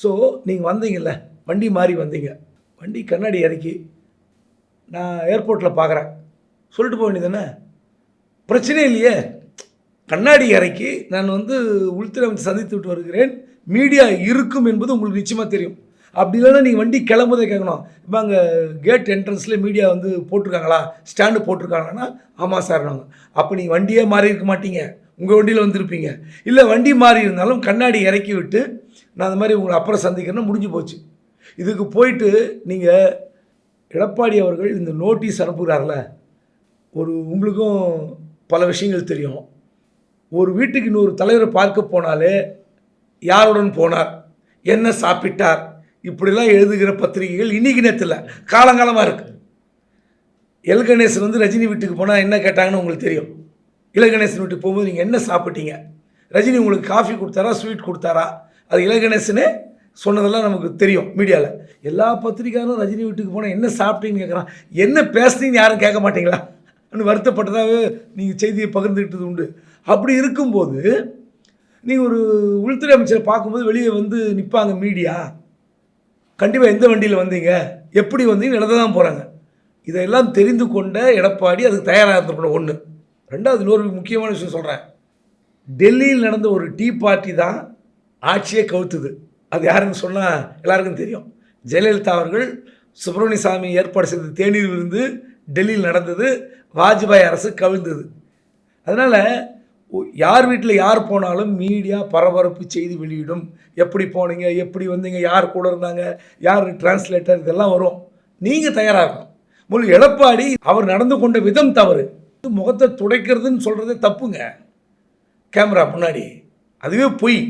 So நீங்கள் வந்தீங்கல்ல, வண்டி மாறி வந்தீங்க, வண்டி கண்ணாடி இறக்கி நான் ஏர்போர்ட்டில் பார்க்குறேன் சொல்லிட்டு போக வேண்டியதானே? பிரச்சனையே இல்லையே. கண்ணாடி இறக்கி நான் உள்துறை அமைச்சர் சந்தித்து விட்டு வருகிறேன், மீடியா இருக்கும் என்பது உங்களுக்கு நிச்சயமாக தெரியும். அப்படி இல்லைன்னா நீங்கள் வண்டி கிளம்புறதை கேட்கணும். இப்போ அங்கே கேட் என்ட்ரன்ஸில் மீடியா போட்டிருக்காங்களா, ஸ்டாண்டு போட்டிருக்காங்கன்னா ஆமாம் சார் நாங்கள். அப்போ நீங்கள் வண்டியே மாறி இருக்க மாட்டீங்க, உங்கள் வண்டியில் வந்திருப்பீங்க. இல்லை வண்டி மாறி இருந்தாலும் கண்ணாடி இறக்கி விட்டு நான் அந்த மாதிரி உங்களை அப்புறம் சந்திக்கிறேன்னா முடிஞ்சு போச்சு. இதுக்கு போயிட்டு நீங்கள் எடப்பாடி அவர்கள் இந்த நோட்டீஸ் அனுப்புகிறார்ல, உங்களுக்கும் பல விஷயங்கள் தெரியும். ஒரு வீட்டுக்கு இன்னொரு தலைவரை பார்க்க போனாலே யாருடன் போனார், என்ன சாப்பிட்டார், இப்படிலாம் எழுதுகிற பத்திரிகைகள் இன்றைக்கி நேரத்தில் காலங்காலமாக இருக்குது. எல் கணேசன் ரஜினி வீட்டுக்கு போனால் என்ன கேட்டாங்கன்னு உங்களுக்கு தெரியும். இல கணேசன் வீட்டுக்கு போகும்போது நீங்கள் என்ன சாப்பிட்டீங்க, ரஜினி உங்களுக்கு காஃபி கொடுத்தாரா, ஸ்வீட் கொடுத்தாரா, அது இல கணேசனே சொன்னதெல்லாம் நமக்கு தெரியும். மீடியாவில் எல்லா பத்திரிக்கையாரும் ரஜினி வீட்டுக்கு போனால் என்ன சாப்பிட்டீங்கன்னு கேட்குறான். என்ன பேசுனீங்கன்னு யாரும் கேட்க மாட்டீங்களா வருத்தப்பட்டதாகவே நீங்கள் செய்தியை பகிர்ந்துக்கிட்டது உண்டு. அப்படி இருக்கும்போது நீங்கள் ஒரு உள்துறை அமைச்சரை பார்க்கும்போது வெளியே நிற்பாங்க மீடியா, கண்டிப்பாக எந்த வண்டியில் வந்தீங்க, எப்படி வந்தீங்கன்னு எழுத தான் போகிறாங்க. இதையெல்லாம் தெரிந்து கொண்ட எடப்பாடி அதுக்கு தயாராக இருந்திருக்கணும். ஒன்று. ரெண்டாவது, இன்னொரு முக்கியமான விஷயம் சொல்கிறேன். டெல்லியில் நடந்த ஒரு டீ பார்ட்டி தான் ஆட்சியே கவுத்துது. அது யாருன்னு சொன்னால் எல்லாருக்கும் தெரியும். ஜெயலலிதா அவர்கள் சுப்பிரமணிய சாமி ஏற்பாடு செய்த தேநீர் விருந்து டெல்லியில் நடந்தது, வாஜ்பாய் அரசு கவிழ்ந்தது. அதனால் யார் வீட்டில் யார் போனாலும் மீடியா பரபரப்பு செய்தி வெளியிடும். எப்படி போனீங்க, எப்படி வந்தீங்க, யார் கூட இருந்தாங்க, யார் டிரான்ஸ்லேட்டர், இதெல்லாம் வரும். நீங்கள் தயாராகணும். முதல்ல எடப்பாடி அவர் நடந்து கொண்ட விதம் தவறு. முகத்தை துடைக்கிறதுன்னு சொல்கிறதே தப்புங்க கேமரா முன்னாடி, அதுவே பொய்.